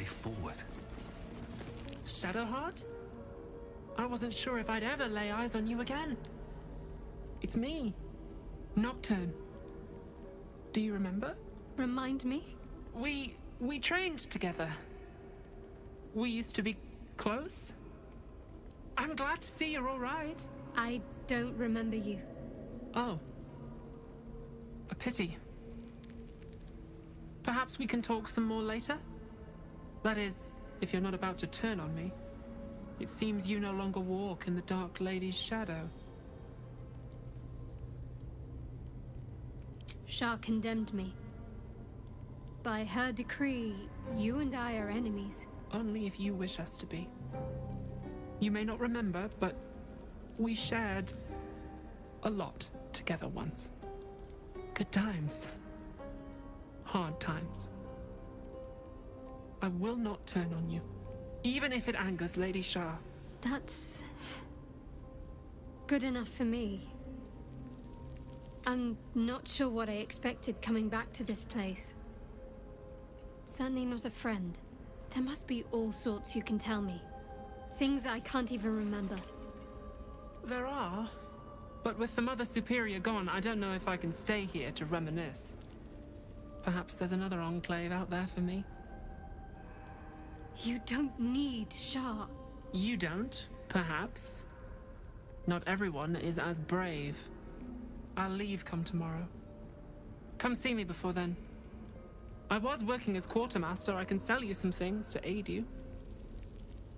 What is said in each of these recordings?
way forward. Shadowheart? I wasn't sure if I'd ever lay eyes on you again. It's me, Nocturne. Do you remember? Remind me? We trained together. We used to be close. I'm glad to see you're all right. I don't remember you. Oh. A pity. Perhaps we can talk some more later? That is, if you're not about to turn on me. It seems you no longer walk in the Dark Lady's shadow. Shah condemned me. By her decree, you and I are enemies. Only if you wish us to be. You may not remember, but we shared a lot together once. Good times. Hard times. I will not turn on you, even if it angers Lady Shah. That's good enough for me. I'm not sure what I expected coming back to this place. Certainly not a friend. There must be all sorts you can tell me. Things I can't even remember. There are, but with the Mother Superior gone, I don't know if I can stay here to reminisce. Perhaps there's another enclave out there for me. You don't need Shah. You don't, perhaps. Not everyone is as brave. I'll leave come tomorrow. Come see me before then. I was working as quartermaster. I can sell you some things to aid you.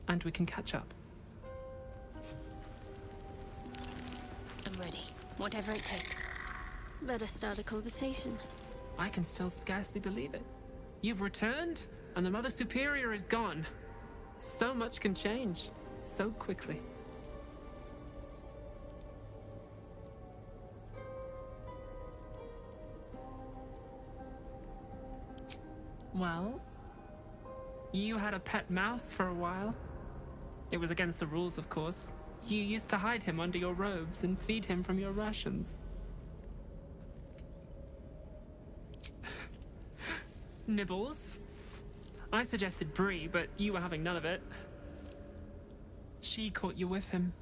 And we can catch up. I'm ready. Whatever it takes. Better start a conversation. I can still scarcely believe it. You've returned, and the Mother Superior is gone. So much can change, so quickly. Well, you had a pet mouse for a while. It was against the rules, of course. You used to hide him under your robes and feed him from your rations. Nibbles. I suggested Bree, but you were having none of it. She caught you with him.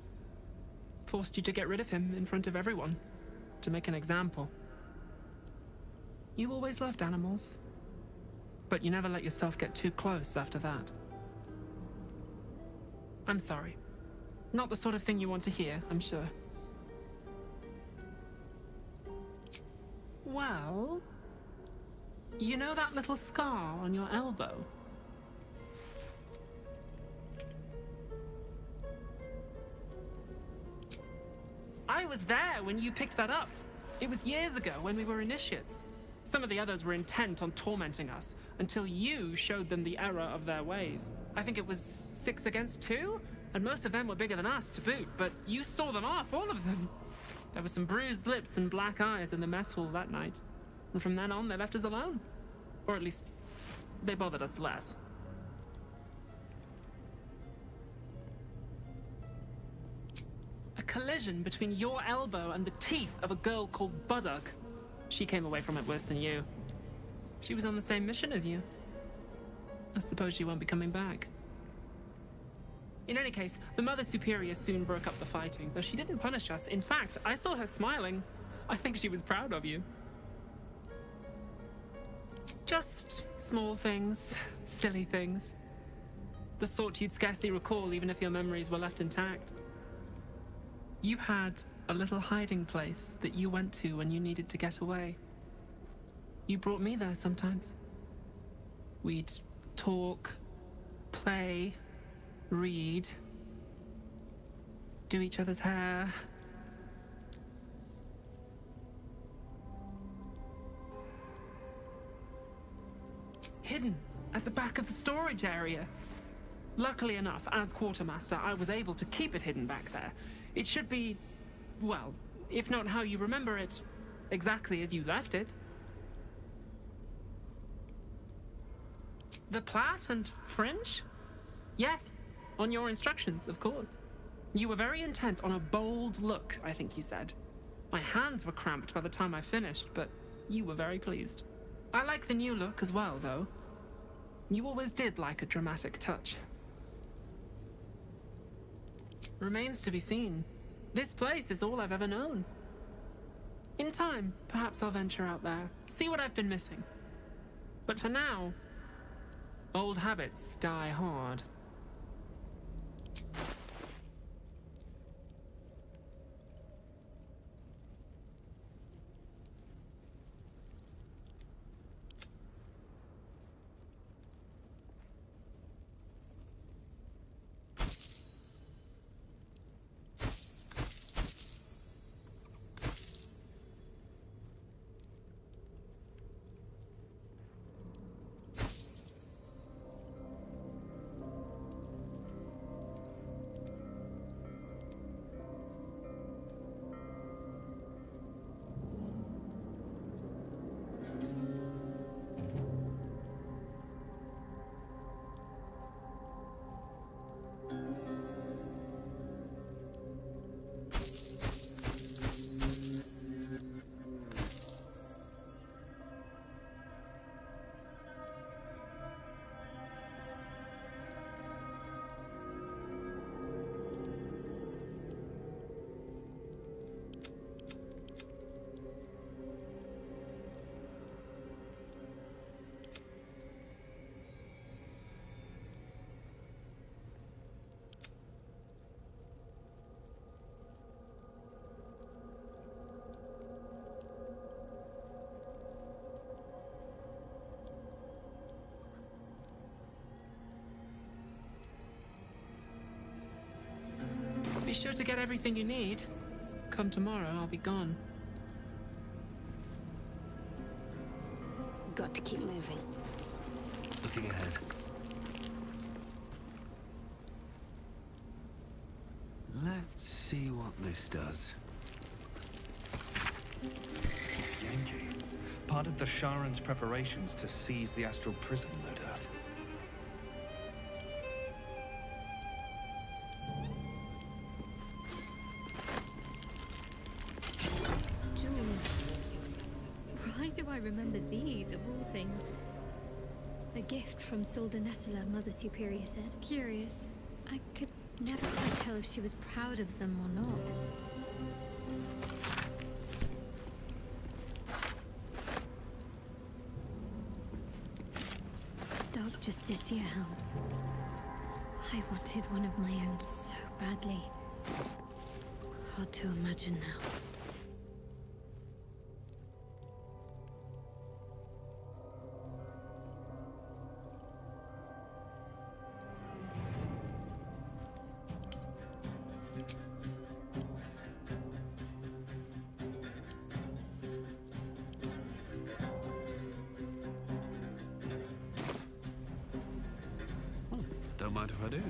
Forced you to get rid of him in front of everyone. To make an example. You always loved animals. But you never let yourself get too close after that. I'm sorry. Not the sort of thing you want to hear, I'm sure. Well... You know that little scar on your elbow? I was there when you picked that up. It was years ago when we were initiates. Some of the others were intent on tormenting us until you showed them the error of their ways. I think it was 6 against 2, and most of them were bigger than us to boot, but you saw them off, all of them. There were some bruised lips and black eyes in the mess hall that night. And from then on, they left us alone. Or at least, they bothered us less. A collision between your elbow and the teeth of a girl called Buddock. She came away from it worse than you. She was on the same mission as you. I suppose she won't be coming back. In any case, the Mother Superior soon broke up the fighting, though she didn't punish us. In fact, I saw her smiling. I think she was proud of you. Just small things, silly things. The sort you'd scarcely recall even if your memories were left intact. You had a little hiding place that you went to when you needed to get away. You brought me there sometimes. We'd talk, play, read, do each other's hair. Hidden at the back of the storage area. Luckily enough, as quartermaster, I was able to keep it hidden back there. It should be, well, if not how you remember it, exactly as you left it. The plait and fringe? Yes, on your instructions, of course. You were very intent on a bold look, I think you said. My hands were cramped by the time I finished, but you were very pleased. I like the new look as well, though. You always did like a dramatic touch. Remains to be seen. This place is all I've ever known. In time, perhaps I'll venture out there, see what I've been missing. But for now, old habits die hard. Be sure to get everything you need. Come tomorrow, I'll be gone. Got to keep moving. Looking ahead. Let's see what this does. Yankee. Part of the Sharan's preparations to seize the astral prism, no doubt. Why do I remember these, of all things? A gift from Soldanessala, Mother Superior said. Curious. I could never quite tell if she was proud of them or not. Dark Justicia helm. I wanted one of my own so badly. Hard to imagine now. Don't mind if I do.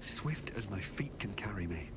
Swift as my feet can carry me.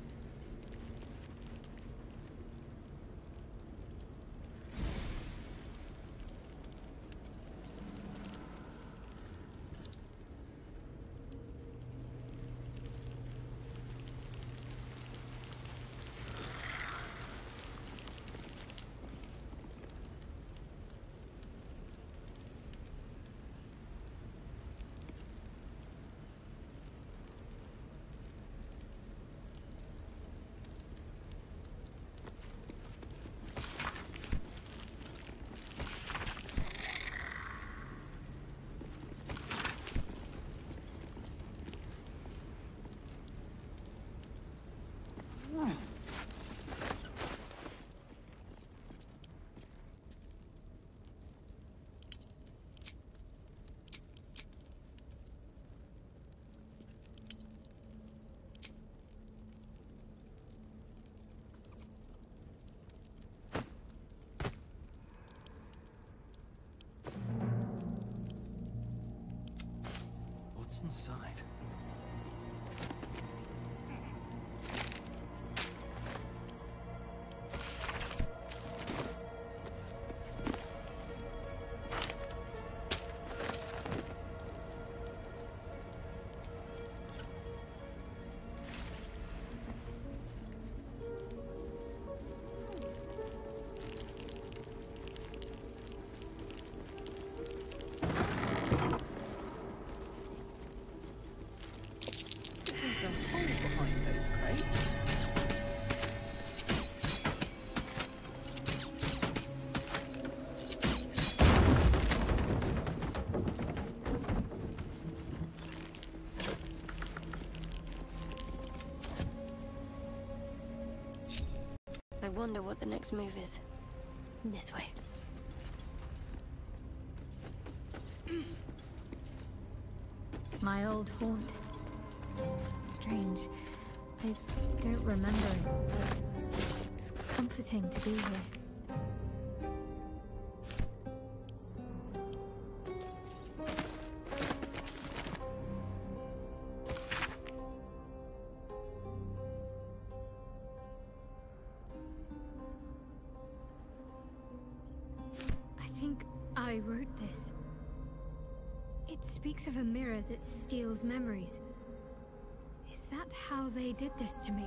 wonder what the next move is. This way. My old haunt. Strange. I don't remember it, but it's comforting to be here. I wrote this. It speaks of a mirror that steals memories. Is that how they did this to me?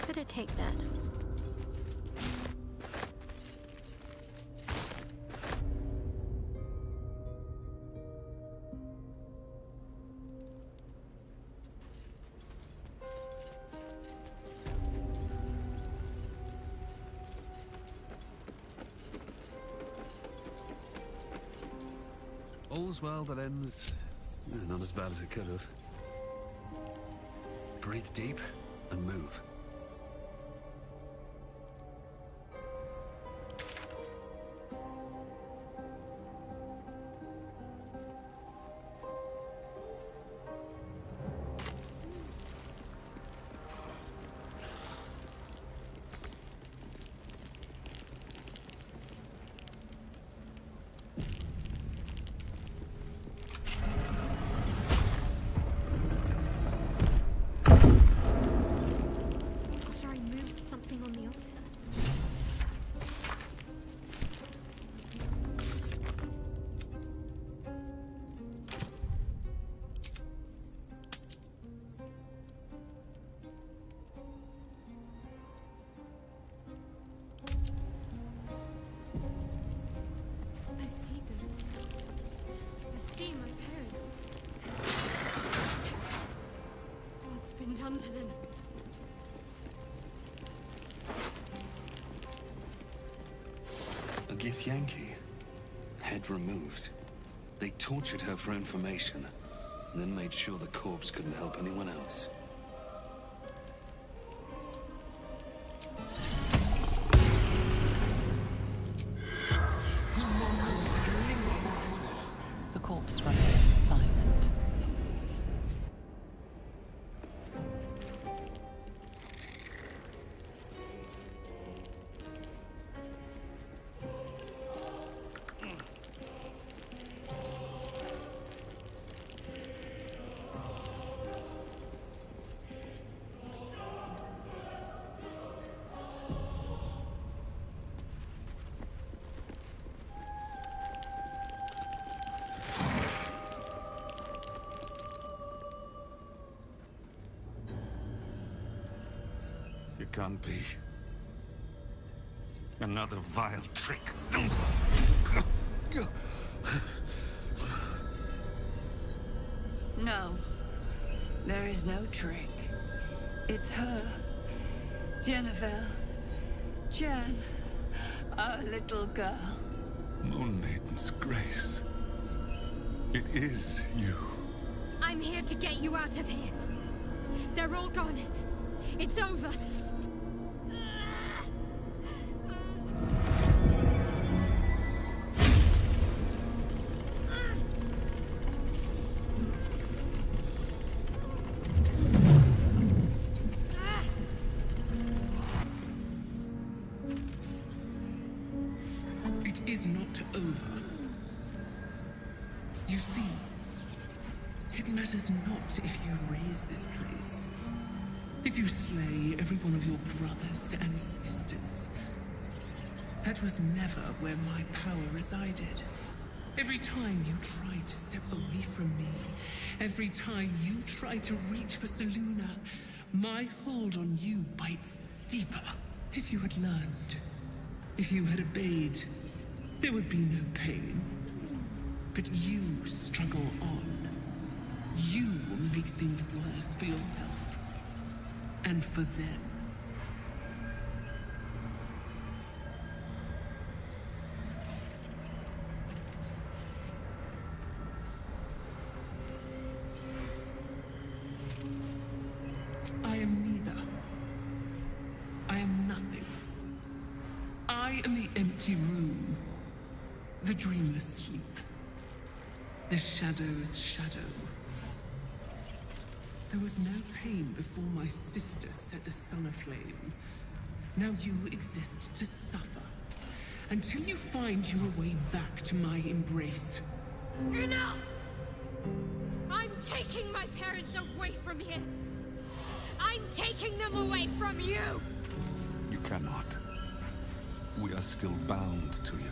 Better take that. All's well that ends... not as bad as it could have. Breathe deep and move. Done to them. A Githyanki. Head removed. They tortured her for information, and then made sure the corpse couldn't help anyone else. The corpse remains silent. It can't be. Another vile trick. No. There is no trick. It's her. Jennifer. Jen. Our little girl. Moon Maiden's grace. It is you. I'm here to get you out of here. They're all gone. It's over. It is not over. You see, it matters not if you raise this place. If you slay every one of your brothers and sisters. That was never where my power resided. Every time you tried to step away from me, every time you tried to reach for Selûne, my hold on you bites deeper. If you had learned, if you had obeyed, there would be no pain. But you struggle on. You will make things worse for yourself. and for them. I am neither. I am nothing. I am the empty room, the dreamless sleep, the shadow's shadow. There was no pain before my sister set the sun aflame. Now you exist to suffer, until you find your way back to my embrace. Enough! I'm taking my parents away from here. I'm taking them away from you! You cannot. We are still bound to you.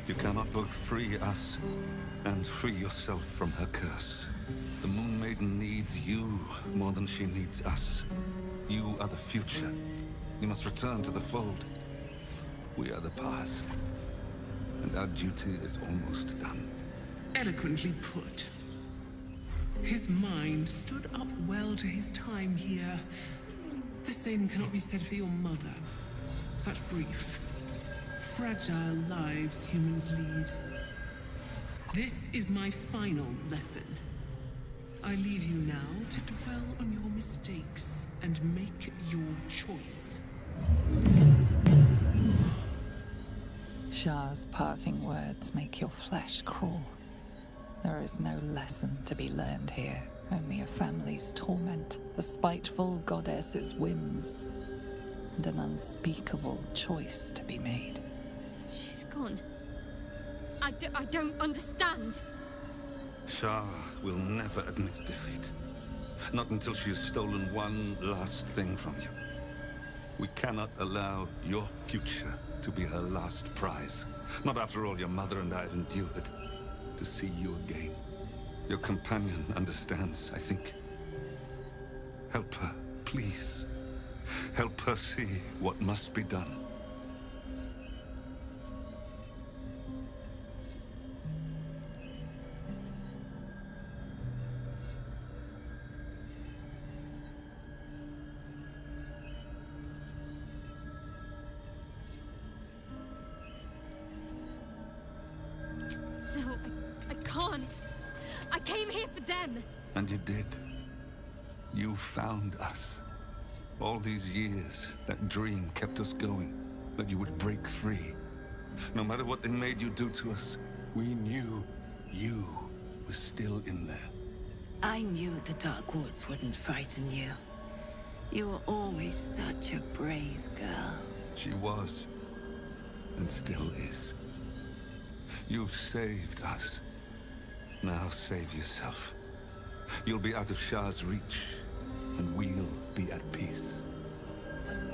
You cannot both free us and free yourself from her curse. The Moon Maiden needs you more than she needs us. You are the future. You must return to the fold. We are the past, and our duty is almost done. Eloquently put. His mind stood up well to his time here. The same cannot be said for your mother. Such brief, fragile lives humans lead. This is my final lesson. I leave you now to dwell on your mistakes and make your choice. Shah's parting words make your flesh crawl. There is no lesson to be learned here, only a family's torment, a spiteful goddess's whims, and an unspeakable choice to be made. She's gone. I don't understand. Shah will never admit defeat. Not until she has stolen one last thing from you. We cannot allow your future to be her last prize. Not after all your mother and I have endured. To see you again. Your companion understands, I think. Help her, please. Help her see what must be done. I came here for them. And you did. You found us. All these years, that dream kept us going. That you would break free. No matter what they made you do to us, we knew you were still in there. I knew the Dark Woods wouldn't frighten you. You were always such a brave girl. She was. And still is. You've saved us. Now save yourself. You'll be out of Shah's reach, and we'll be at peace.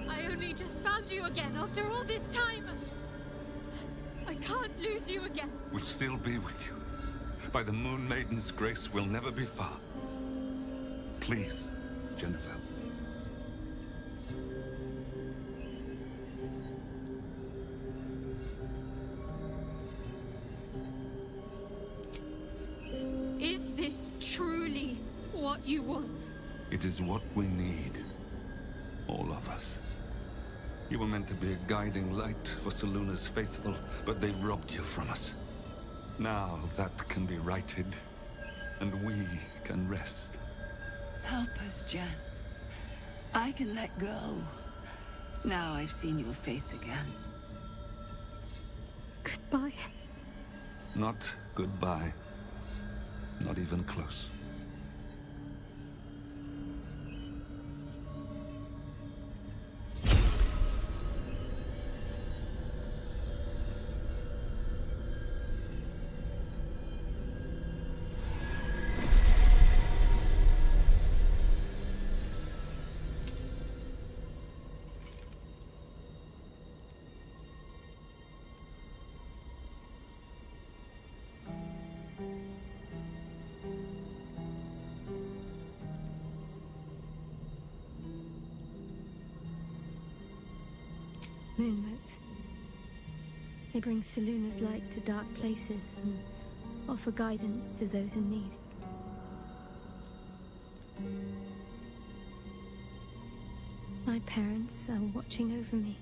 I only just found you again after all this time. I can't lose you again. We'll still be with you. By the Moon Maiden's grace, we'll never be far. Please, Jennifer. Is this truly what you want? It is what we need. All of us. You were meant to be a guiding light for Seluna's faithful, but they robbed you from us. Now that can be righted, and we can rest. Help us, Jen. I can let go. Now I've seen your face again. Goodbye. Not goodbye. Not even close. Moonmotes. They bring Seluna's light to dark places and offer guidance to those in need. My parents are watching over me.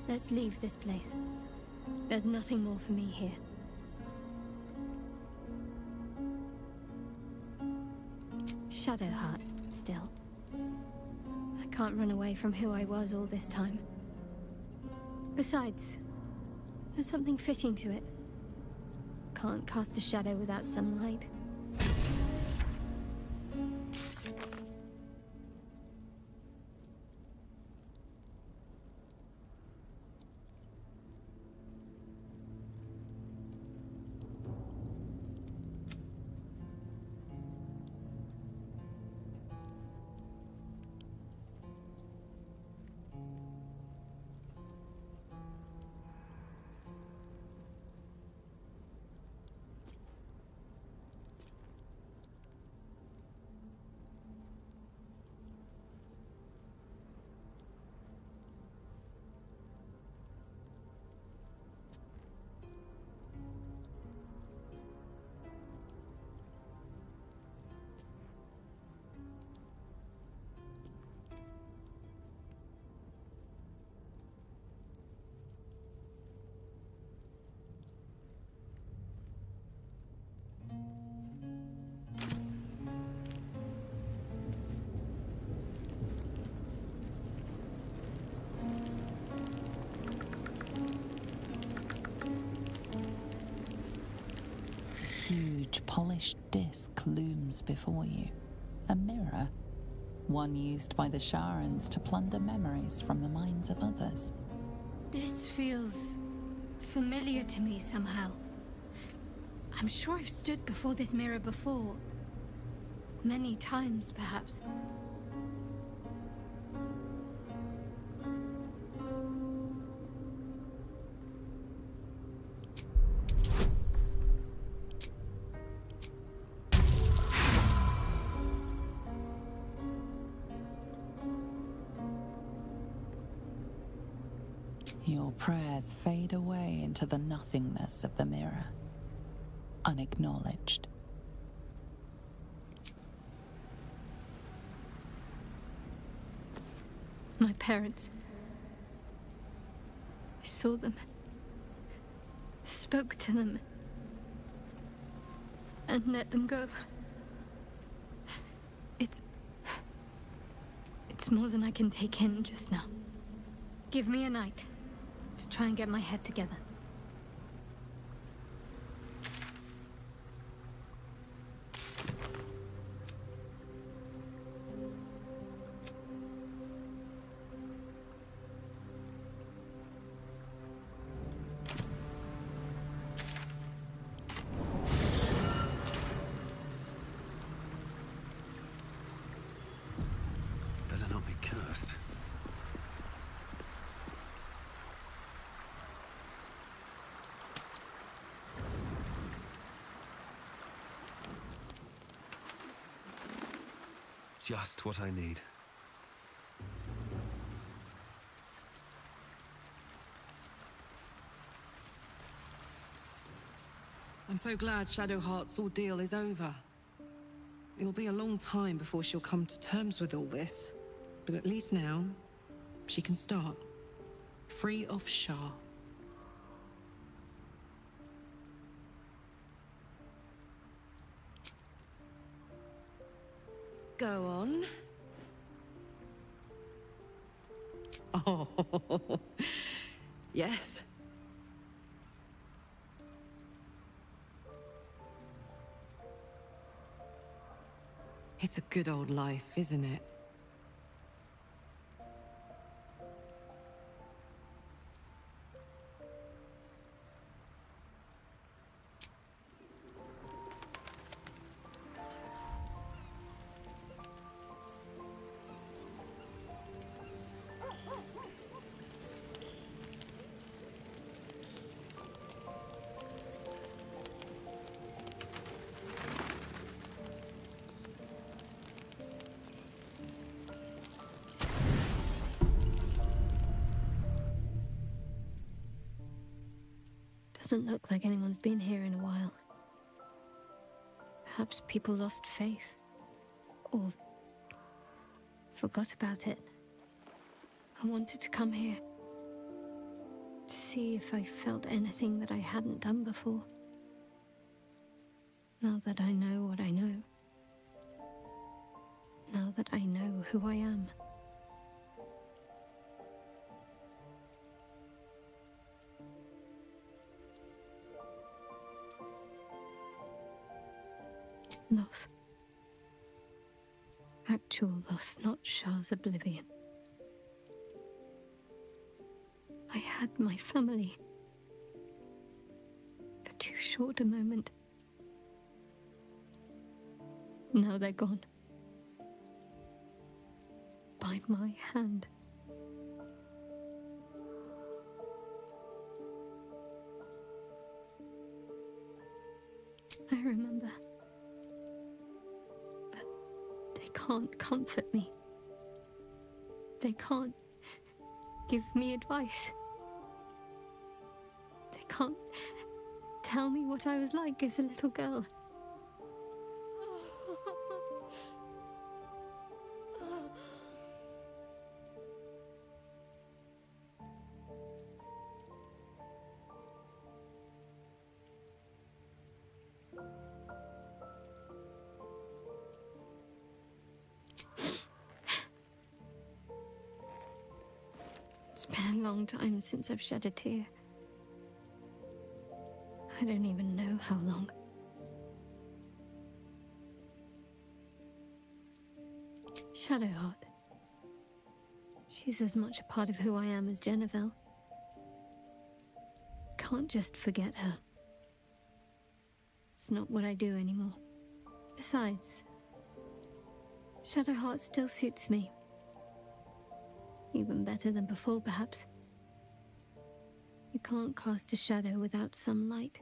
Let's leave this place. There's nothing more for me here. Shadowheart, still. I can't run away from who I was all this time. Besides, there's something fitting to it. Can't cast a shadow without sunlight. Huge polished disc looms before you. A mirror, one used by the Sharans to plunder memories from the minds of others. This feels familiar to me somehow. I'm sure I've stood before this mirror before. Many times, perhaps. Your prayers fade away into the nothingness of the mirror, unacknowledged. My parents. I saw them. Spoke to them. And let them go. It's more than I can take in just now. Give me a night to try and get my head together. Better not be cursed. Just what I need. I'm so glad Shadowheart's ordeal is over. It'll be a long time before she'll come to terms with all this, but at least now, she can start. Free of Shah. Go on. Oh, yes. It's a good old life, isn't it? Doesn't look like anyone's been here in a while. Perhaps people lost faith. or forgot about it. I wanted to come here to see if I felt anything that I hadn't done before. Now that I know what I know. Now that I know who I am. Loss. Actual loss, not Shah's oblivion. I had my family. For too short a moment. Now they're gone. By my hand. I remember. But they can't comfort me. They can't give me advice. They can't tell me what I was like as a little girl. It's been a long time since I've shed a tear. I don't even know how long. Shadowheart. She's as much a part of who I am as Jennifer. Can't just forget her. It's not what I do anymore. Besides, Shadowheart still suits me. Even better than before, perhaps. You can't cast a shadow without some light.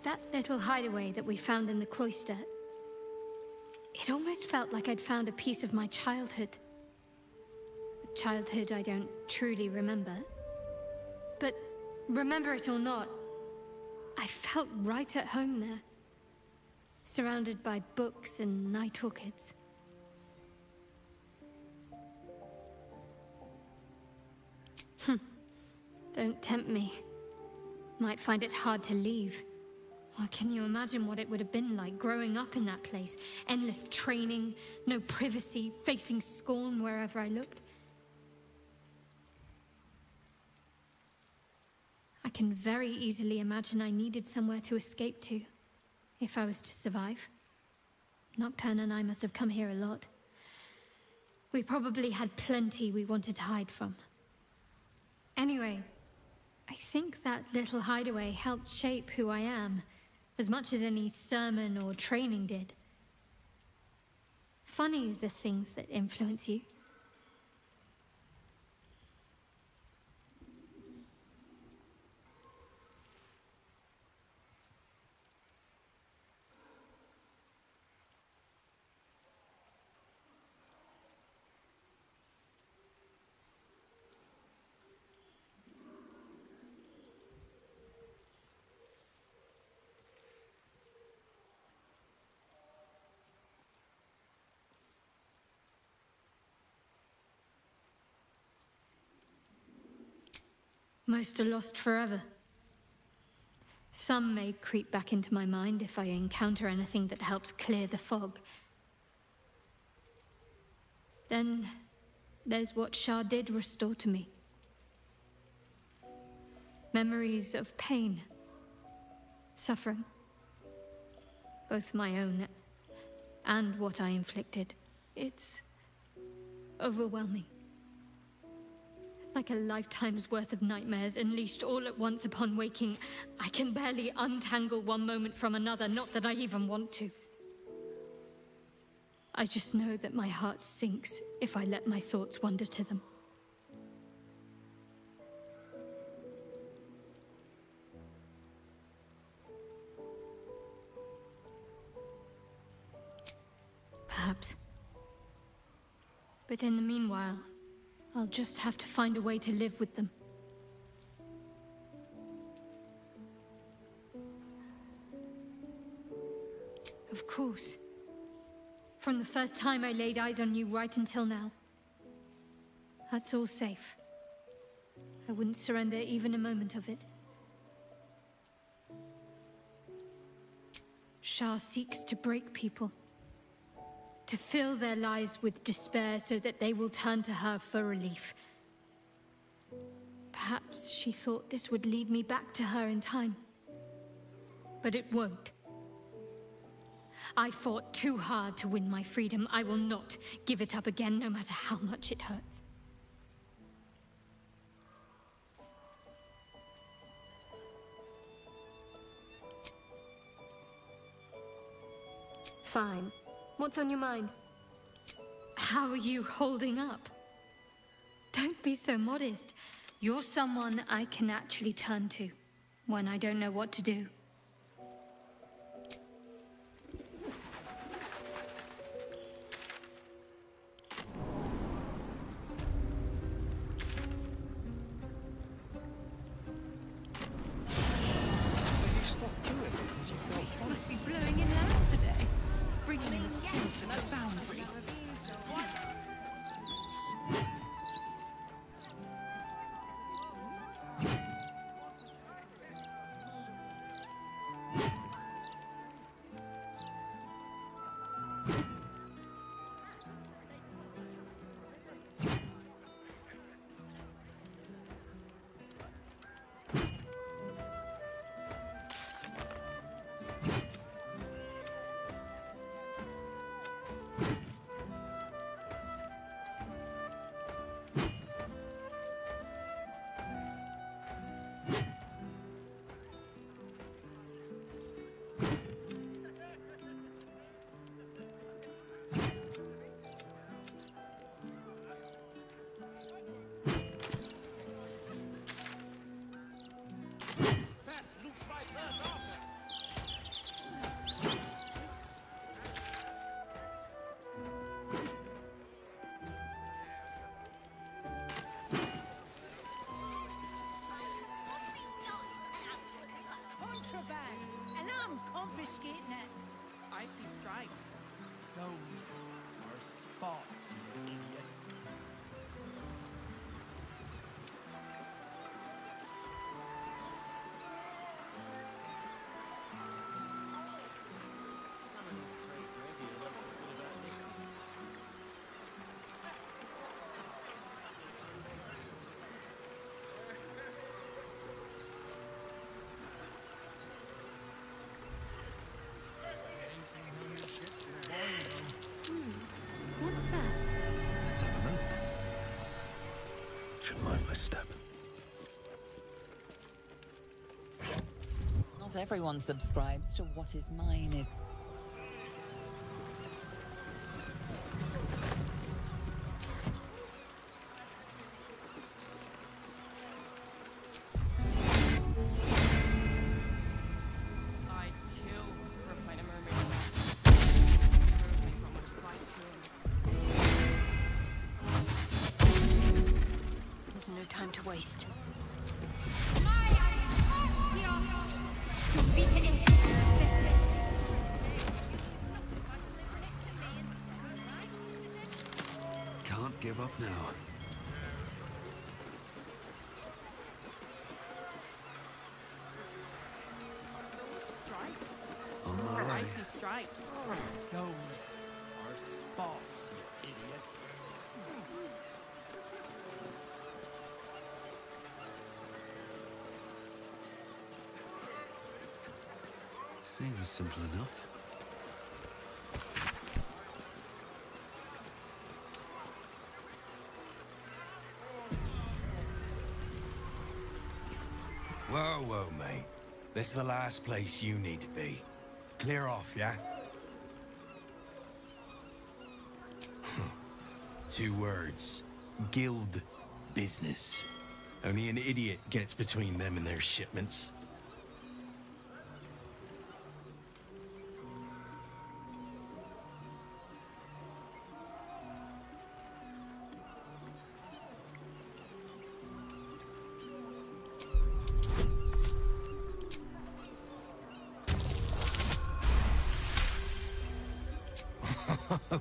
That little hideaway that we found in the cloister, it almost felt like I'd found a piece of my childhood. A childhood I don't truly remember. But remember it or not, I felt right at home there. Surrounded by books and night orchids. Don't tempt me. Might find it hard to leave. Well, can you imagine what it would have been like growing up in that place? Endless training, no privacy, facing scorn wherever I looked. I can very easily imagine I needed somewhere to escape to, if I was to survive. Nocturne and I must have come here a lot. We probably had plenty we wanted to hide from. Anyway, I think that little hideaway helped shape who I am, as much as any sermon or training did. Funny, the things that influence you. Most are lost forever. Some may creep back into my mind if I encounter anything that helps clear the fog. Then there's what Shah did restore to me. Memories of pain, suffering, both my own and what I inflicted. It's overwhelming. Like a lifetime's worth of nightmares unleashed all at once upon waking. I can barely untangle one moment from another, not that I even want to. I just know that my heart sinks if I let my thoughts wander to them. perhaps. But in the meanwhile, I'll just have to find a way to live with them. Of course. From the first time I laid eyes on you right until now. That's all safe. I wouldn't surrender even a moment of it. Shah seeks to break people. To fill their lives with despair so that they will turn to her for relief. Perhaps she thought this would lead me back to her in time. But it won't. I fought too hard to win my freedom. I will not give it up again, no matter how much it hurts. Fine. What's on your mind? How are you holding up? Don't be so modest. You're someone I can actually turn to when I don't know what to do. Must be blowing in loud today. Bringing in the stench of the foundry. And I'm confiscating it. I see stripes. Those are spots, you idiot. What's that? Let's have a look. Should mind my step. Not everyone subscribes to what is mine is. I'd kill for a pint of mermaid. There's no time to waste. Can't give up now. Stripes? On my I way. see stripes. Those are spots, you idiot. Seems simple enough. Whoa, whoa, mate. This is the last place you need to be. Clear off, yeah? 2 words. Guild business. Only an idiot gets between them and their shipments.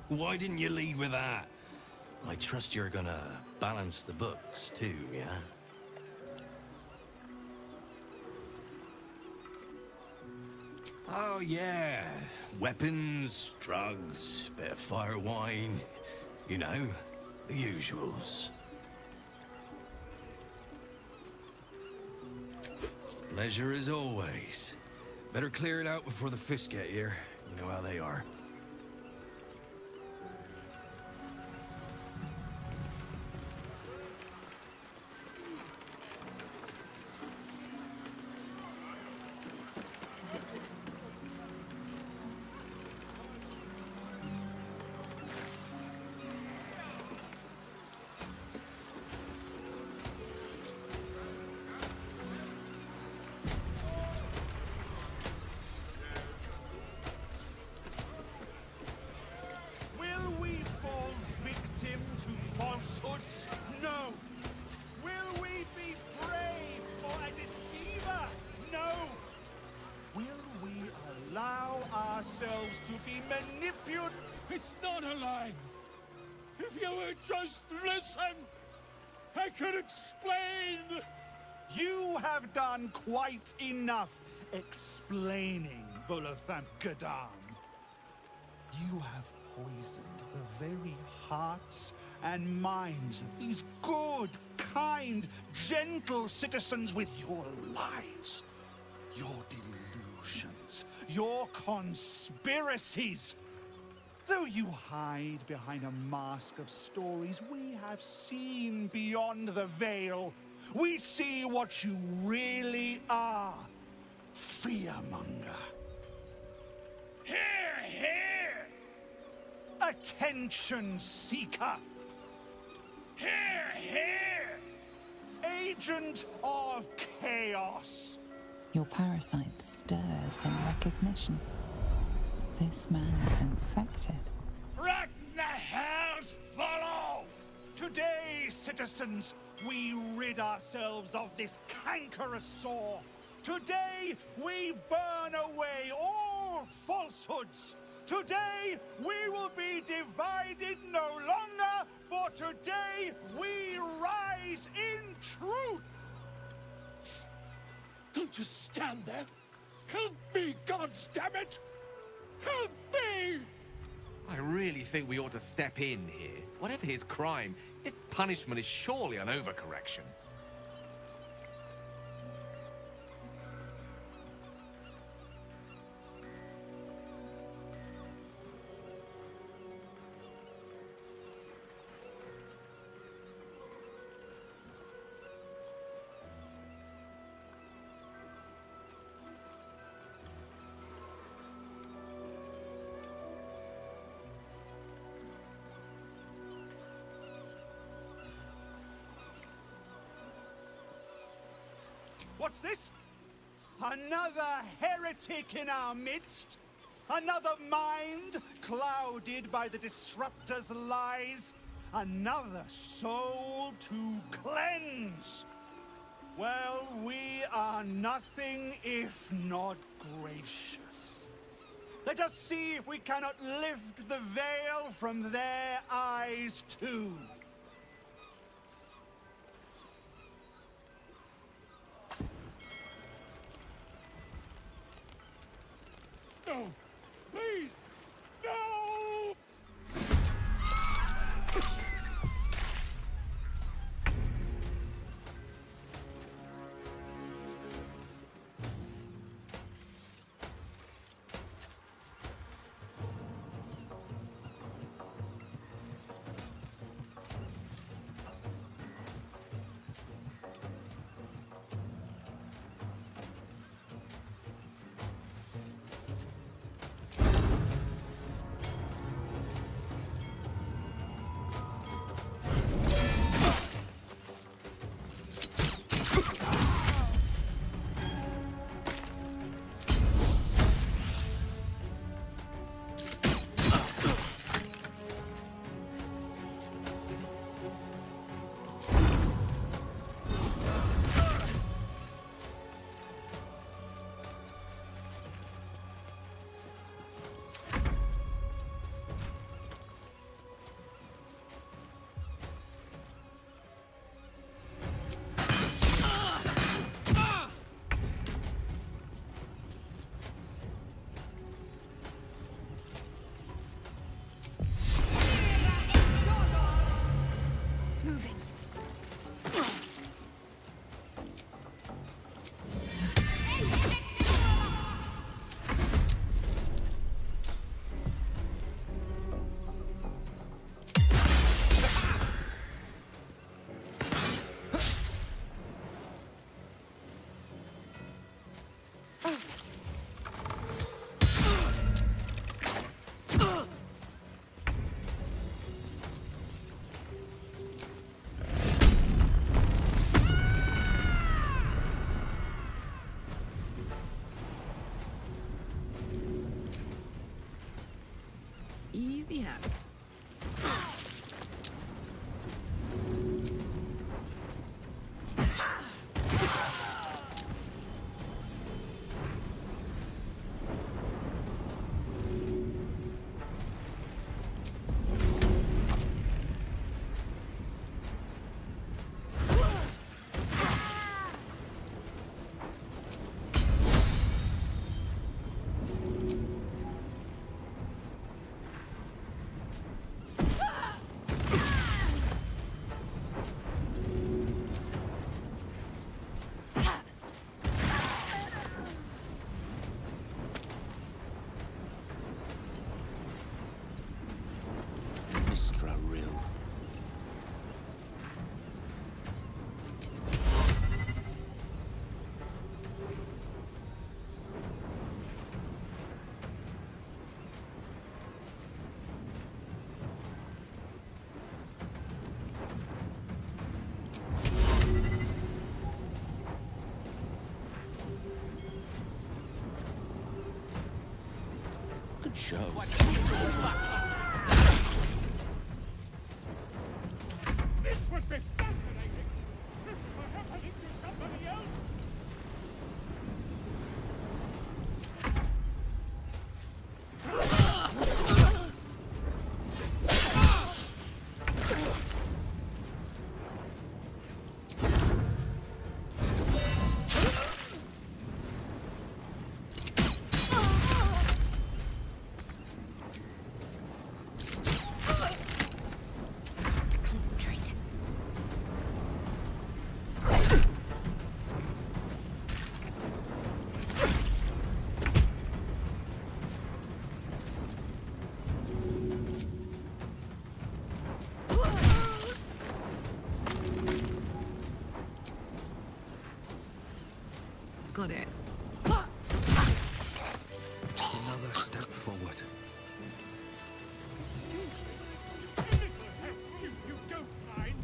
Why didn't you lead with that? I trust you're gonna balance the books too, yeah? Oh, yeah. Weapons, drugs, bit of fire wine. You know, the usuals. Pleasure as always. Better clear it out before the fish get here. You know how they are. To be manipulated. It's not a lie. If you would just listen, I could explain. You have done quite enough explaining, Volothamp Gadam. You have poisoned the very hearts and minds of these good, kind, gentle citizens with your lies, your delusions, your conspiracies. Though you hide behind a mask of stories, we have seen beyond the veil. We see what you really are. Fearmonger. Hear, hear! Attention seeker. Hear, hear! Agent of chaos. Your parasite stirs in recognition. This man is infected. Let the hells follow! Today, citizens, we rid ourselves of this cankerous sore. Today, we burn away all falsehoods. Today, we will be divided no longer, for today, we rise in truth. Psst. Don't just stand there. Help me, goddammit! Help me! I really think we ought to step in here. Whatever his crime, his punishment is surely an overcorrection. What's this? Another heretic in our midst? Another mind clouded by the Disruptor's lies? Another soul to cleanse? Well, we are nothing if not gracious. Let us see if we cannot lift the veil from their eyes too. No! Please! No! Easy as. Show. This would be fascinating. I hope I didn't do somebody else. Got it. Another step forward. If you don't mind.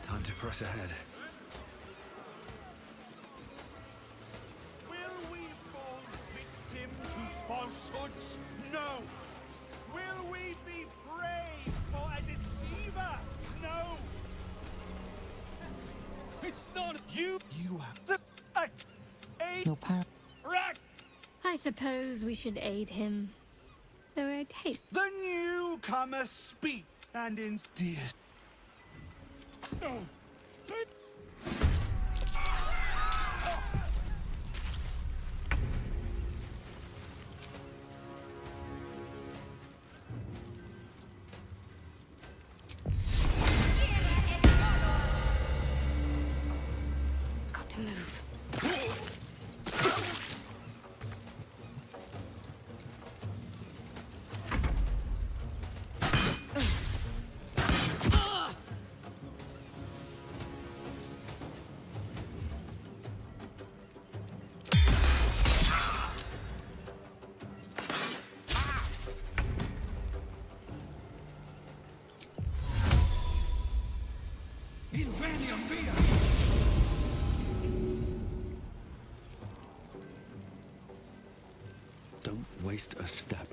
Time to press ahead. Will we fall victim to falsehoods? No. Will we be brave for a deceiver? No. It's not you. You have the Your parents. right. I suppose we should aid him. Though I'd hate. The newcomer speak and in dear. Oh. Got to move. Inveniam via! Don't waste a step.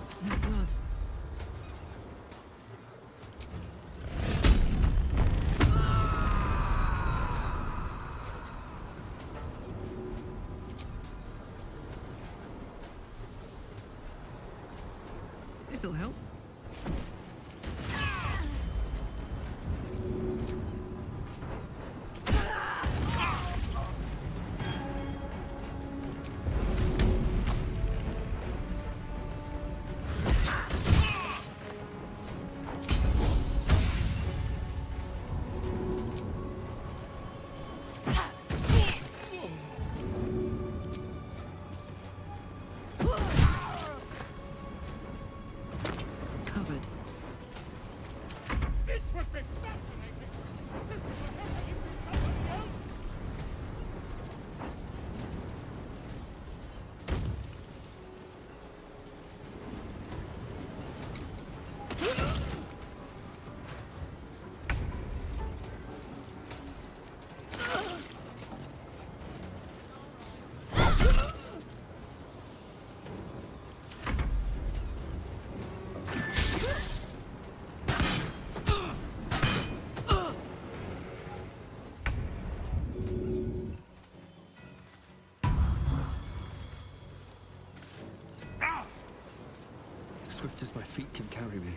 Smell blood. This'll help. Covered. This would be fascinating! If it was somebody else! Swift as my feet can carry me.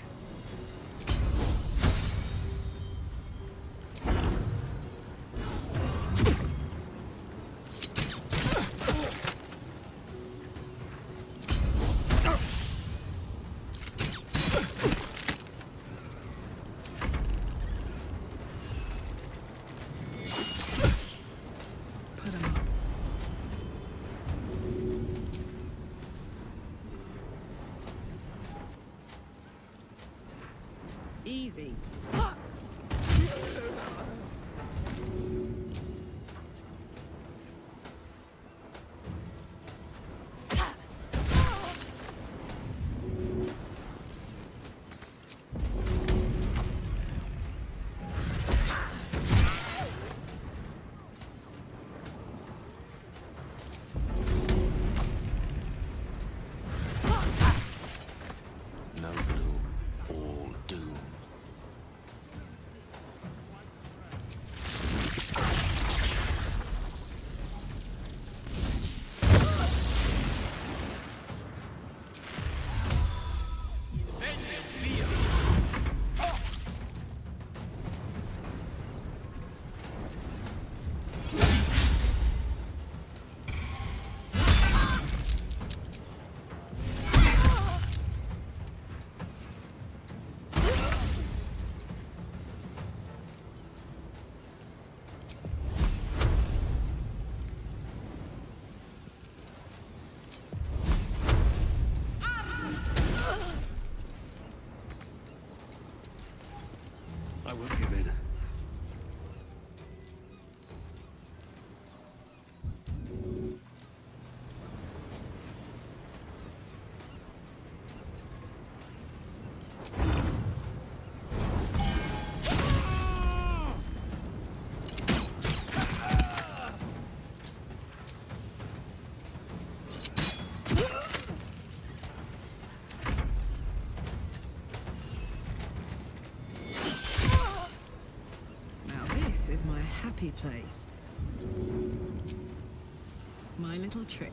Put 'em up. Easy. No gloom, all doom. I won't give in. This is my happy place. My little trick.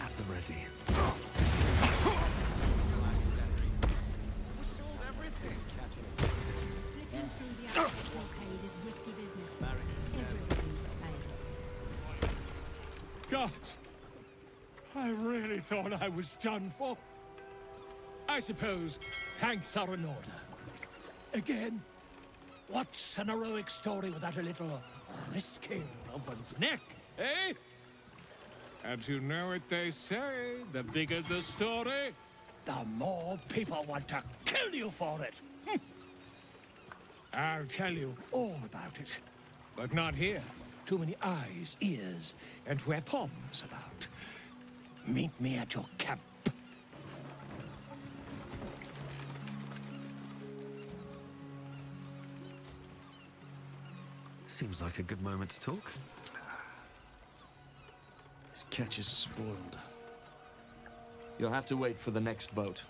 At the ready. Slipping through the Arctic blockade is risky business. Everybody pays. Gods! I really thought I was done for. I suppose thanks are in order. Again, what's an heroic story without a little risking of one's neck, eh? And you know what they say, the bigger the story, the more people want to kill you for it. I'll tell you all about it. But not here. Too many eyes, ears, and weapons about. Meet me at your camp. Seems like a good moment to talk. This catch is spoiled. You'll have to wait for the next boat.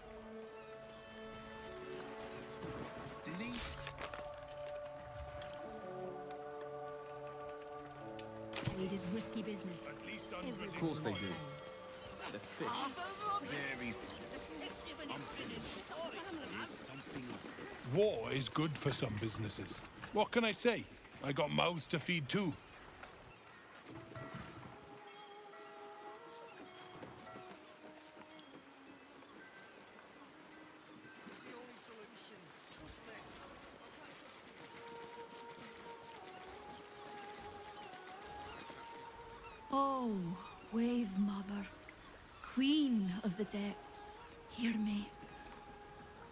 Did he? Trade is risky business. Of course they do. The fish. Very War is good for some businesses. What can I say? I got mouths to feed too. Oh, Wave Mother, Queen of the Depths, hear me.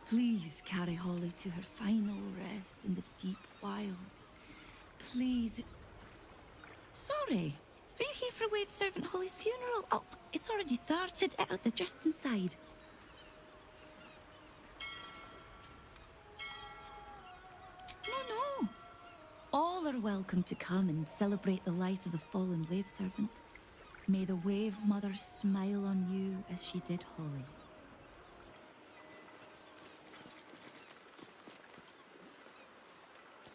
Please carry Holly to her final rest in the deep wilds. Please. Sorry, are you here for Wave Servant Holly's funeral? Oh, it's already started. They're just inside. No. All are welcome to come and celebrate the life of the fallen Wave Servant. May the Wave Mother smile on you as she did Holly.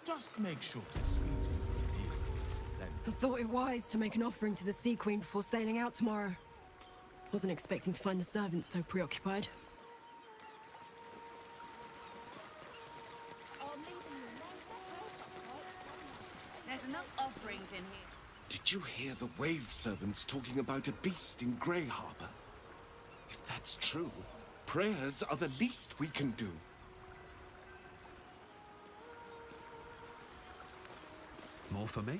Just make sure to sweeten the deal. Then I thought it wise to make an offering to the Sea Queen before sailing out tomorrow. Wasn't expecting to find the servants so preoccupied. There's enough offerings in here. Did you hear the Wave Servants talking about a beast in Grey Harbor? If that's true, prayers are the least we can do. More for me.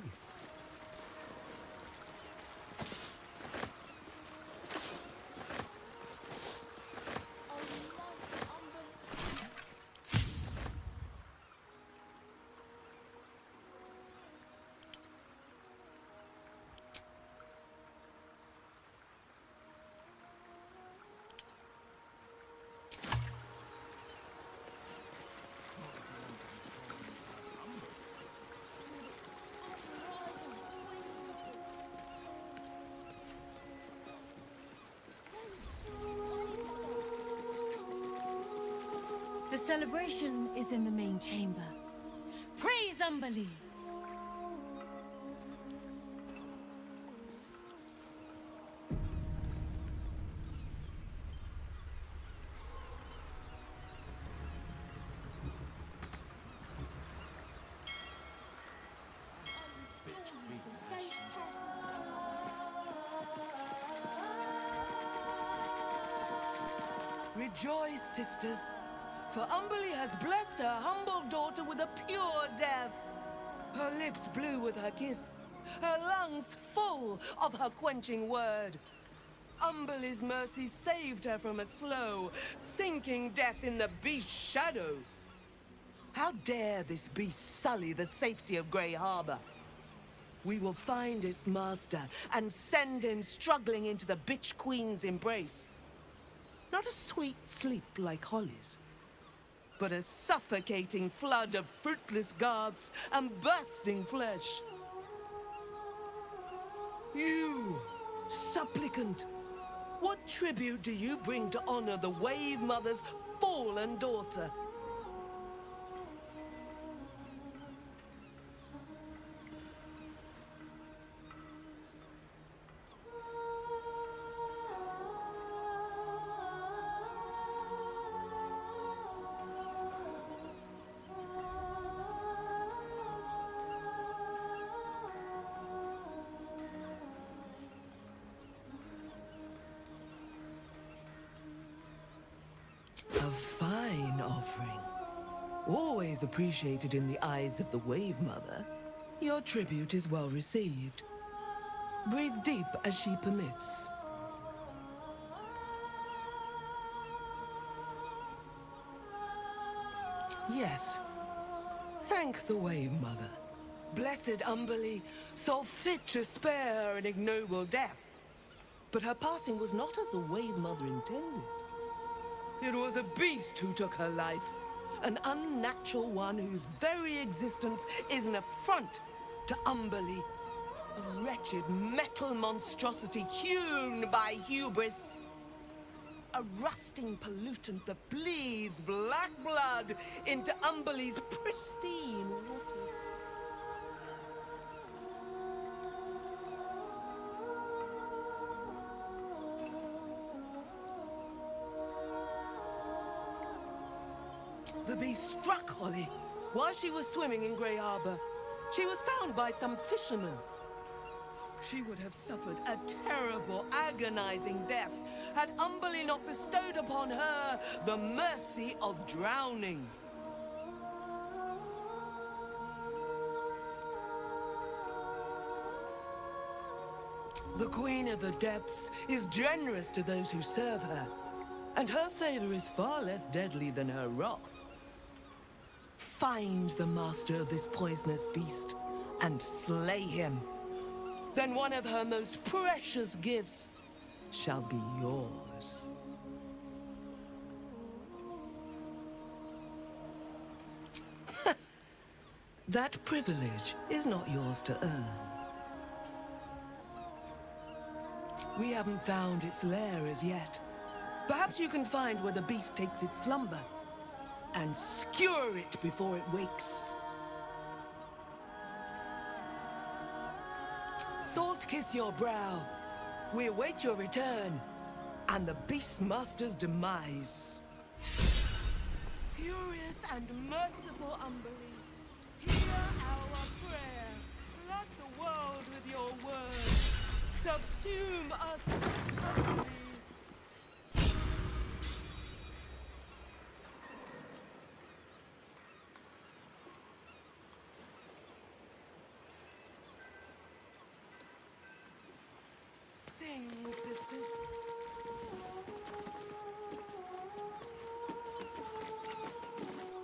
The celebration is in the main chamber. Praise Umberlee! Rejoice, sisters, for Umberlee has blessed her humble daughter with a pure death. Her lips blue with her kiss, her lungs full of her quenching word. Umberlee's mercy saved her from a slow, sinking death in the beast's shadow. How dare this beast sully the safety of Grey Harbor? We will find its master and send him struggling into the bitch queen's embrace. Not a sweet sleep like Holly's, but a suffocating flood of fruitless garbs and bursting flesh. You, supplicant, What tribute do you bring to honor the Wave Mother's fallen daughter? A fine offering. Always appreciated in the eyes of the Wave Mother. Your tribute is well received. Breathe deep as she permits. Yes. Thank the Wave Mother. Blessed Umberly saw fit to spare an ignoble death. But her passing was not as the Wave Mother intended. It was a beast who took her life. An unnatural one whose very existence is an affront to Umberly. A wretched metal monstrosity hewn by hubris. A rusting pollutant that bleeds black blood into Umberly's pristine waters. The beast struck Holly while she was swimming in Grey Harbor. She was found by some fishermen. She would have suffered a terrible, agonizing death had Umberly not bestowed upon her the mercy of drowning. The Queen of the Depths is generous to those who serve her, and her favor is far less deadly than her wrath. Find the master of this poisonous beast and slay him. Then one of her most precious gifts shall be yours. That privilege is not yours to earn. We haven't found its lair as yet. Perhaps you can find where the beast takes its slumber and skewer it before it wakes. Salt kiss your brow. We await your return and the Beastmaster's demise. Furious and merciful Umberly, hear our prayer. Flood the world with your words. Subsume us, Umberly. Sing, sisters.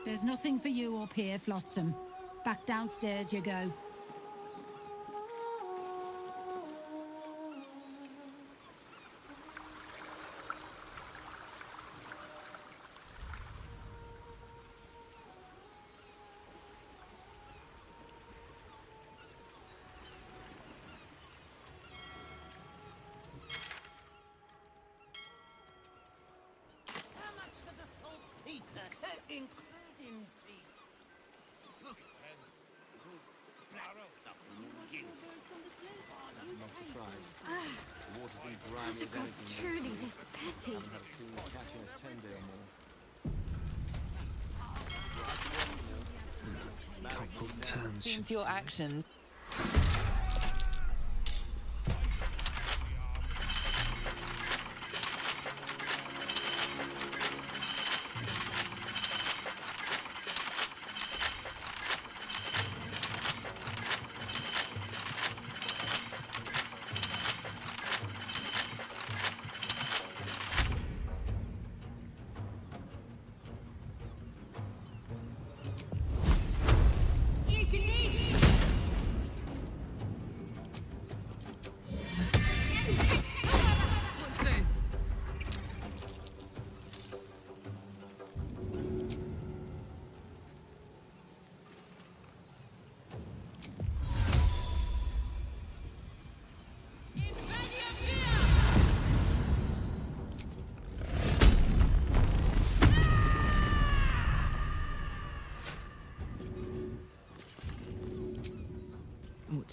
There's nothing for you up here, Flotsam. Back downstairs you go. Including feet. Look, black stuff from you. I'm not surprised. The water's been grimy as anything. It's truly this petty. I haven't had a clean catch in a 10-day or more. Couple turns. Seems your actions.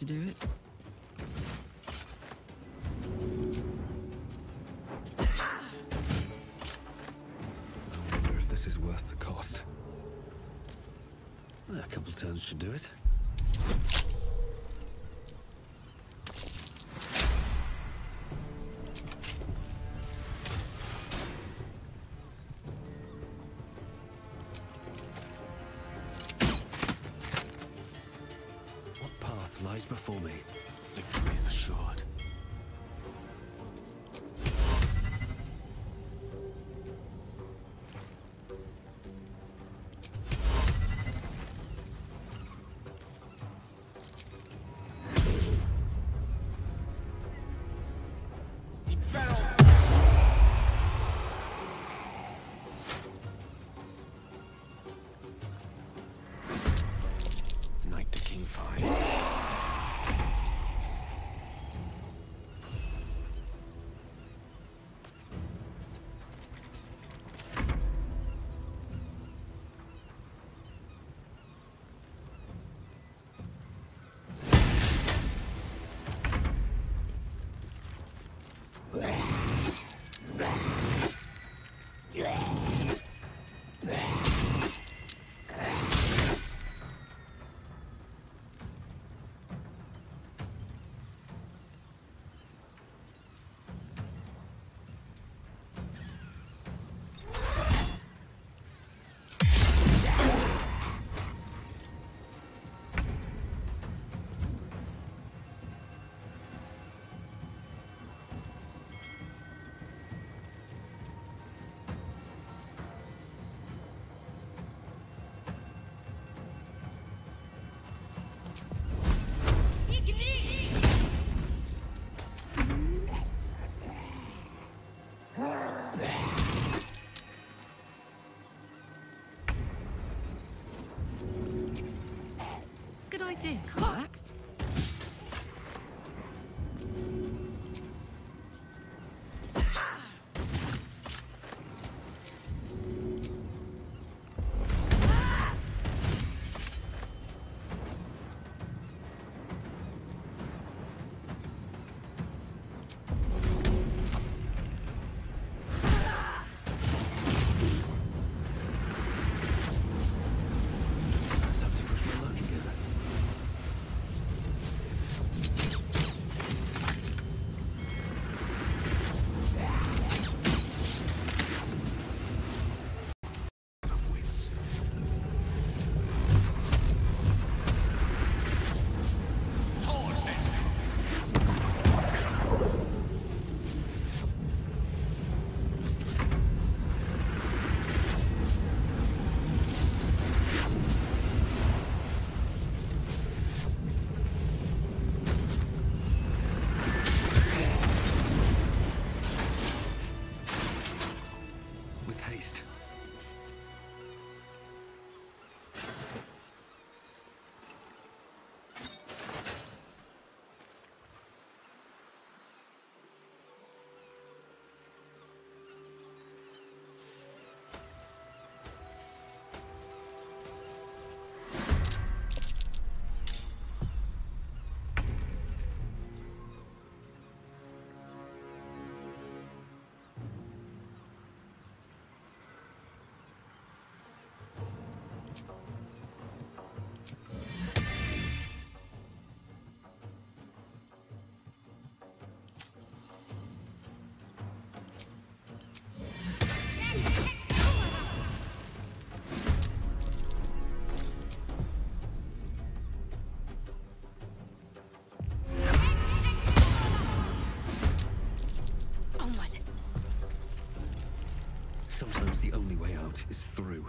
to do it. I wonder if this is worth the cost. A couple turns should do it. What path lies before me? Victory is assured. Knight to King 5. Good idea, come back. Time to push my luck again. Of wits. With haste. Sometimes the only way out is through.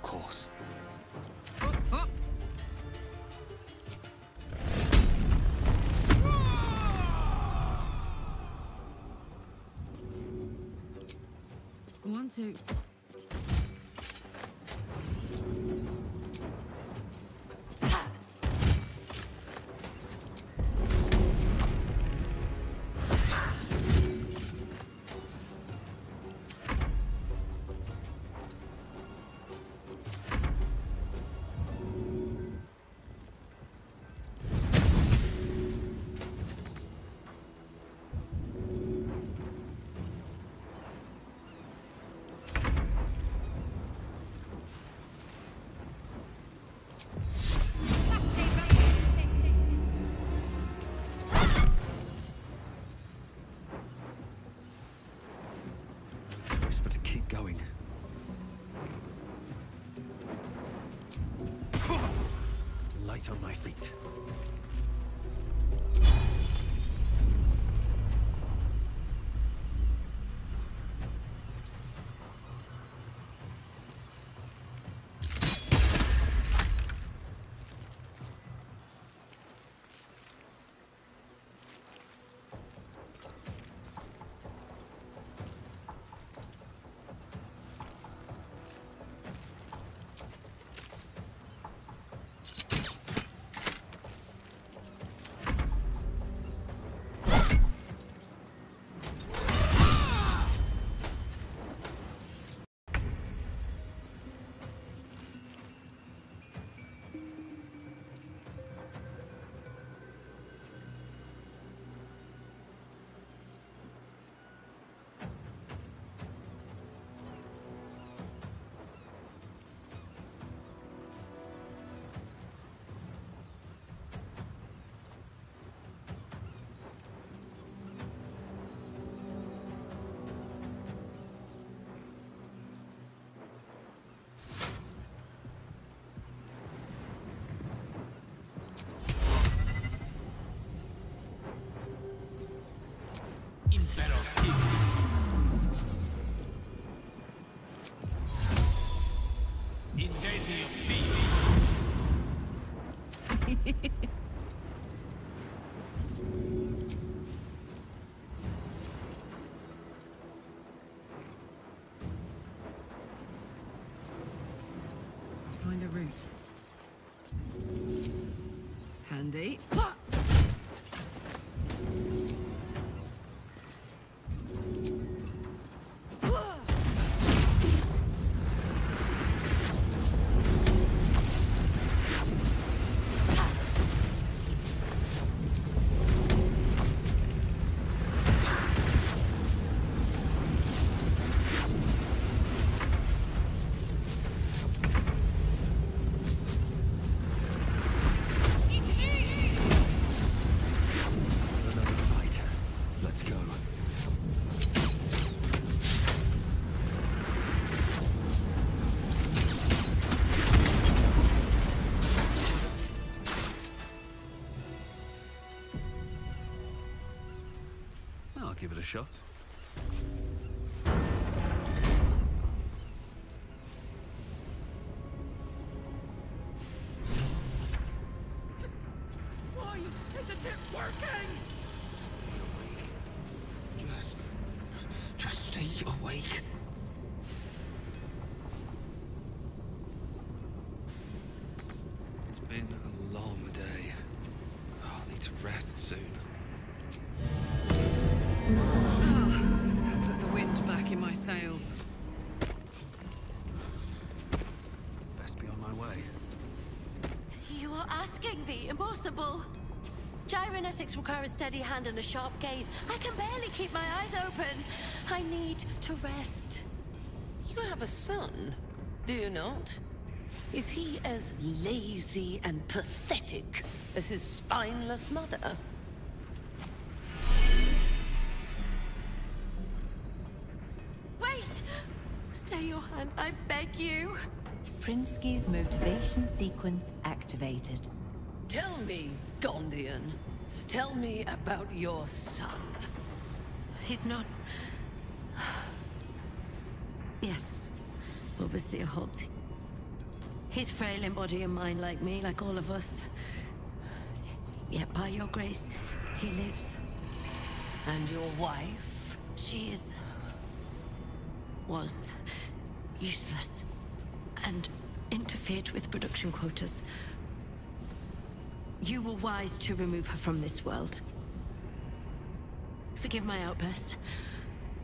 course. One, two. Going. Light on my feet. Find a route. Handy. Give it a shot. Why isn't it working? Just stay awake. It's been a long day. I'll need to rest soon. Put the wind back in my sails. Best be on my way. You are asking the impossible. Gyrometics require a steady hand and a sharp gaze. I can barely keep my eyes open. I need to rest. You have a son, do you not? Is he as lazy and pathetic as his spineless mother? Wait! Stay your hand, I beg you. Prinsky's motivation sequence activated. Tell me, Gondian. Tell me about your son. He's not... Yes, Overseer Holt. He's frail in body and mind like me, like all of us. Yet by your grace, he lives. And your wife? She was useless and interfered with production quotas. You were wise to remove her from this world. Forgive my outburst.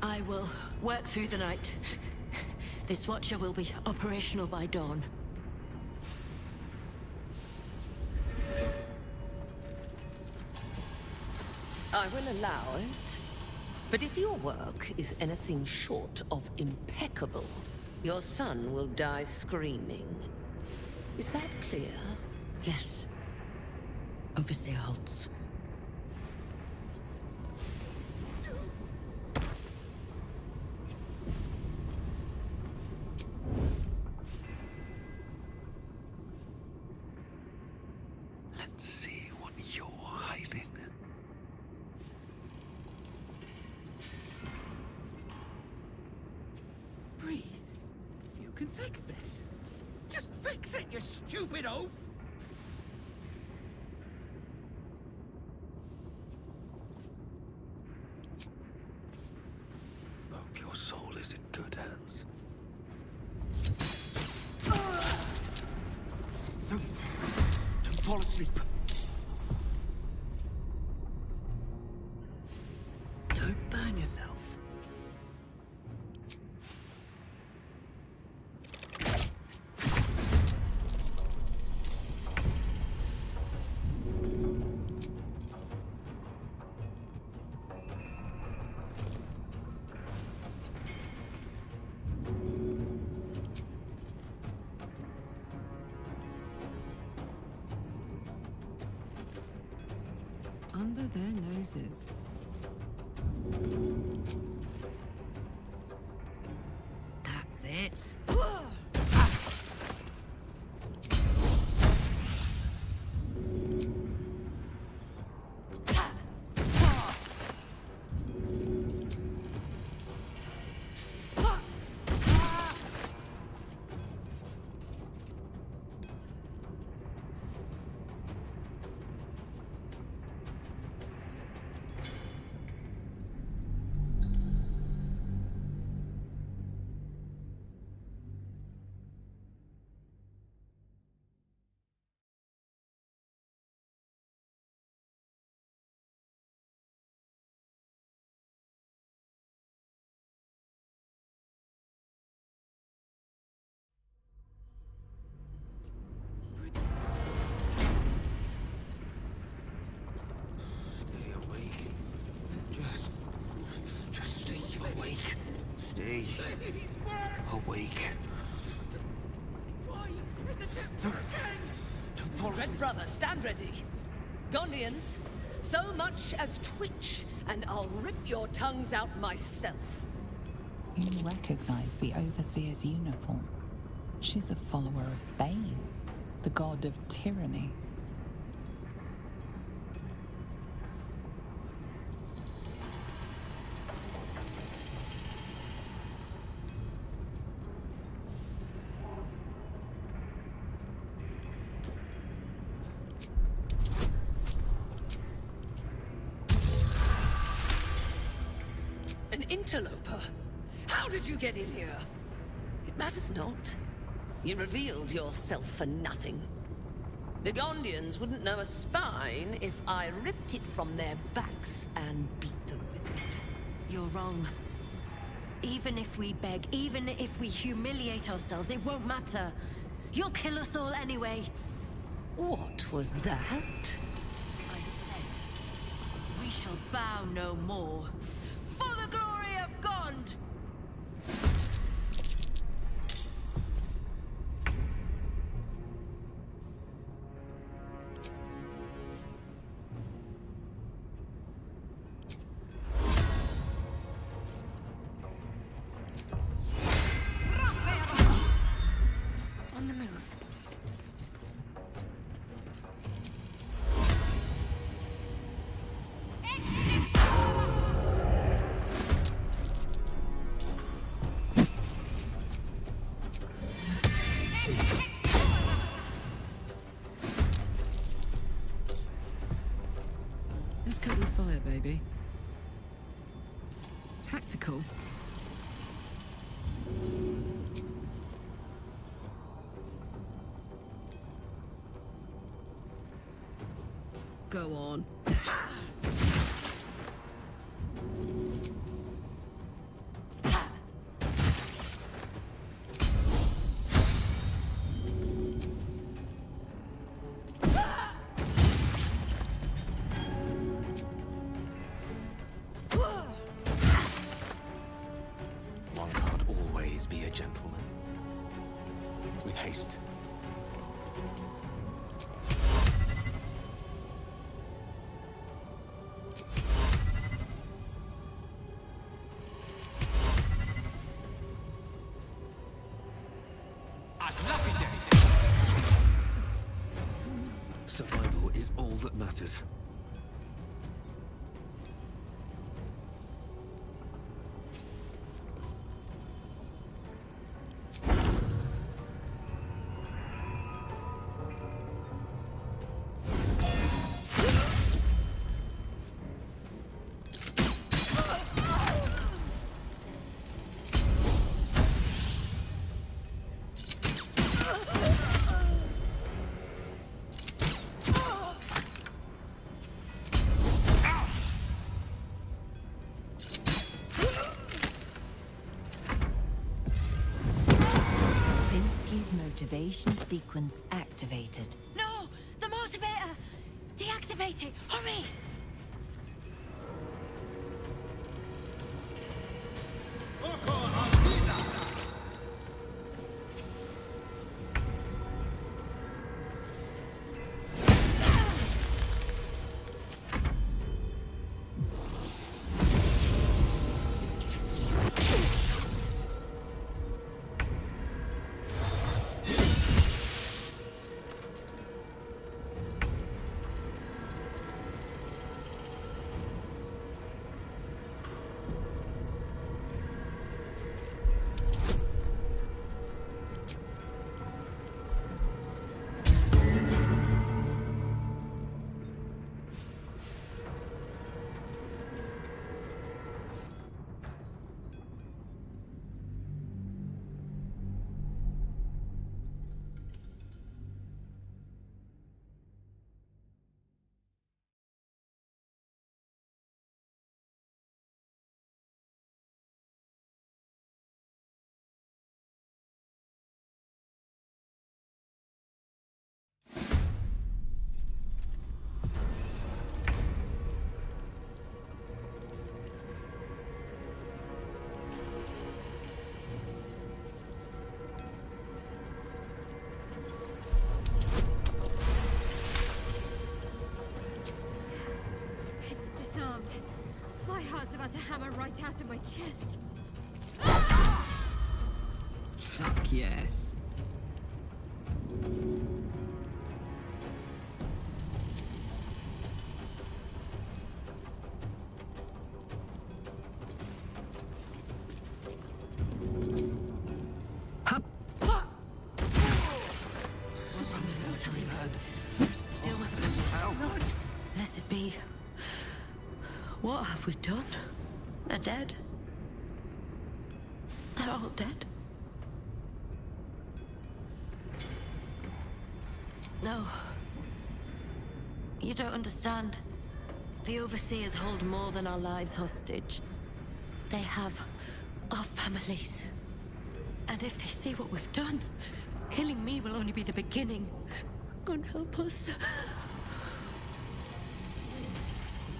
I will work through the night. This Watcher will be operational by dawn. I will allow it. But if your work is anything short of impeccable, your son will die screaming. Is that clear? Yes. Overseer Holtz. Let's see what you're hiding. Breathe. You can fix this. Just fix it, you stupid oaf! Hope your soul is in good hands. Don't fall asleep. Don't burn yourself. Under their noses. That's it. Stay awake. Why isn't it Don't fall. Red Brother, stand ready. Gondians, so much as twitch, and I'll rip your tongues out myself. You recognize the Overseer's uniform. She's a follower of Bane, the god of tyranny. An interloper? How did you get in here? It matters not. You revealed yourself for nothing. The Gondians wouldn't know a spine if I ripped it from their backs and beat them with it. You're wrong. Even if we beg, even if we humiliate ourselves, it won't matter. You'll kill us all anyway. What was that? I said, we shall bow no more. For the glory of Gond! On the move. Typical. Go on. One can't always be a gentleman. With haste. Survival is all that matters. Motivation sequence activated. No! The motivator! Deactivate it! Hurry! My heart's about to hammer right out of my chest. Fuck yes. Deal with this. Blessed be. What have we done? They're dead. They're all dead. No. You don't understand. The Overseers hold more than our lives hostage. They have our families. And if they see what we've done, killing me will only be the beginning. God help us.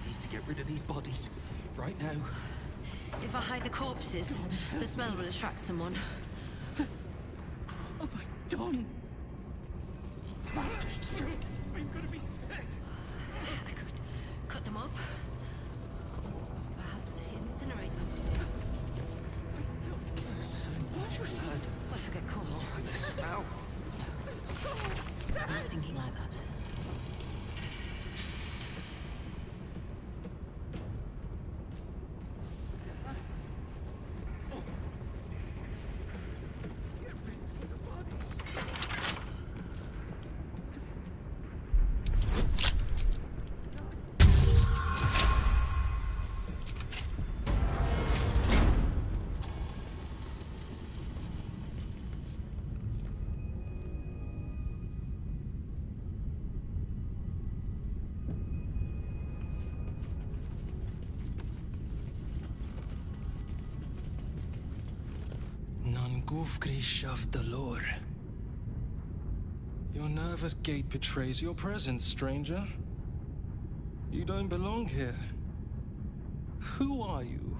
We need to get rid of these bodies. Right now. If I hide the corpses, the smell will attract someone. What have I done? I'm gonna be sick. I could cut them up. Or perhaps incinerate them. What if I get caught? The smell. I'm not thinking like that. An Gufgrish of the lore. Your nervous gait betrays your presence, stranger. You don't belong here. Who are you?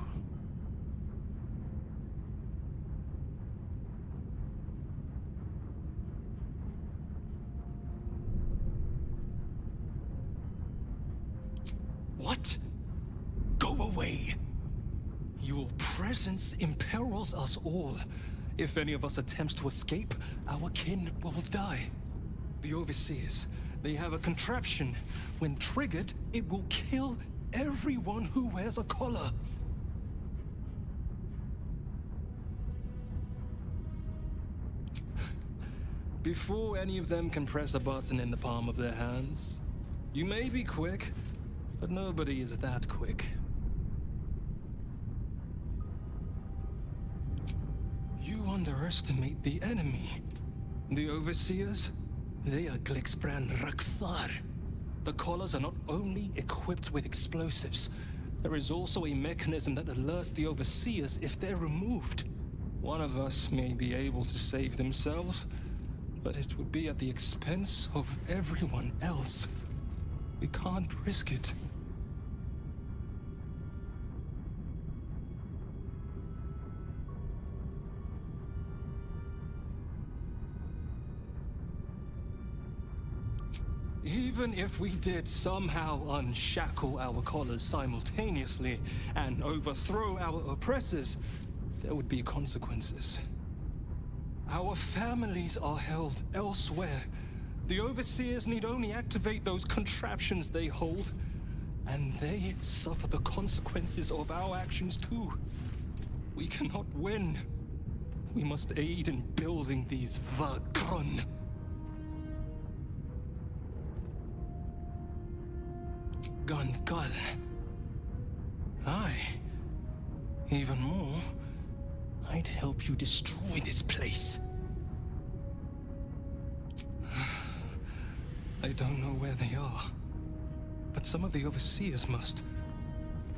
What? Go away! Your presence imperils us all. If any of us attempts to escape, our kin will die. The Overseers, they have a contraption. When triggered, it will kill everyone who wears a collar. Before any of them can press a button in the palm of their hands, you may be quick, but nobody is that quick. You underestimate the enemy. The Overseers, they are Glixbran Rakthar. The collars are not only equipped with explosives, there is also a mechanism that alerts the Overseers if they're removed. One of us may be able to save themselves, but it would be at the expense of everyone else. We can't risk it. Even if we did somehow unshackle our collars simultaneously and overthrow our oppressors, there would be consequences. Our families are held elsewhere. The Overseers need only activate those contraptions they hold, and they suffer the consequences of our actions too. We cannot win. We must aid in building these Vagron. Gungal. Aye. Even more, I'd help you destroy this place. I don't know where they are, but some of the Overseers must.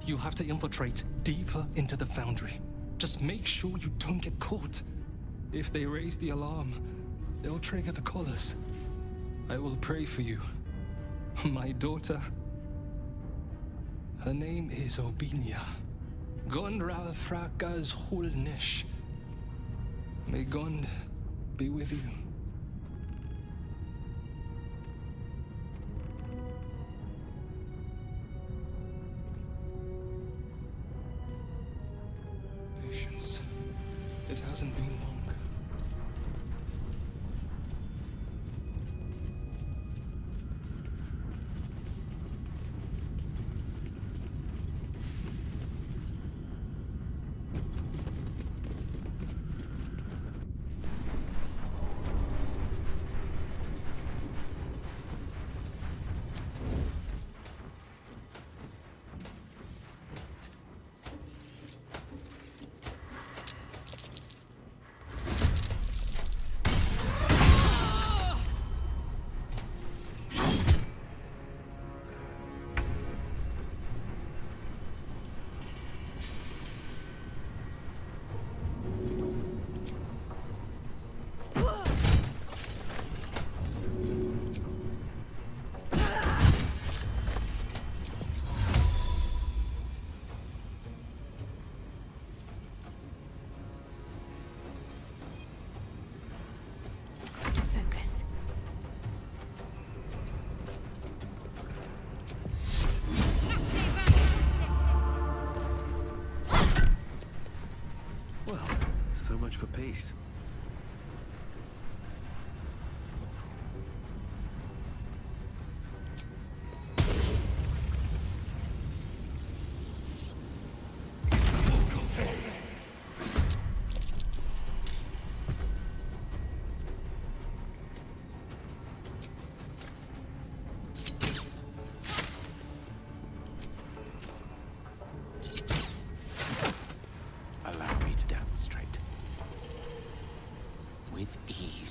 You'll have to infiltrate deeper into the foundry. Just make sure you don't get caught. If they raise the alarm, they'll trigger the collars. I will pray for you. My daughter. Her name is Obinia. Gondral Frakas Hulnish. May Gond be with you. Patience. It hasn't been long. For peace. Allow me to demonstrate. With ease.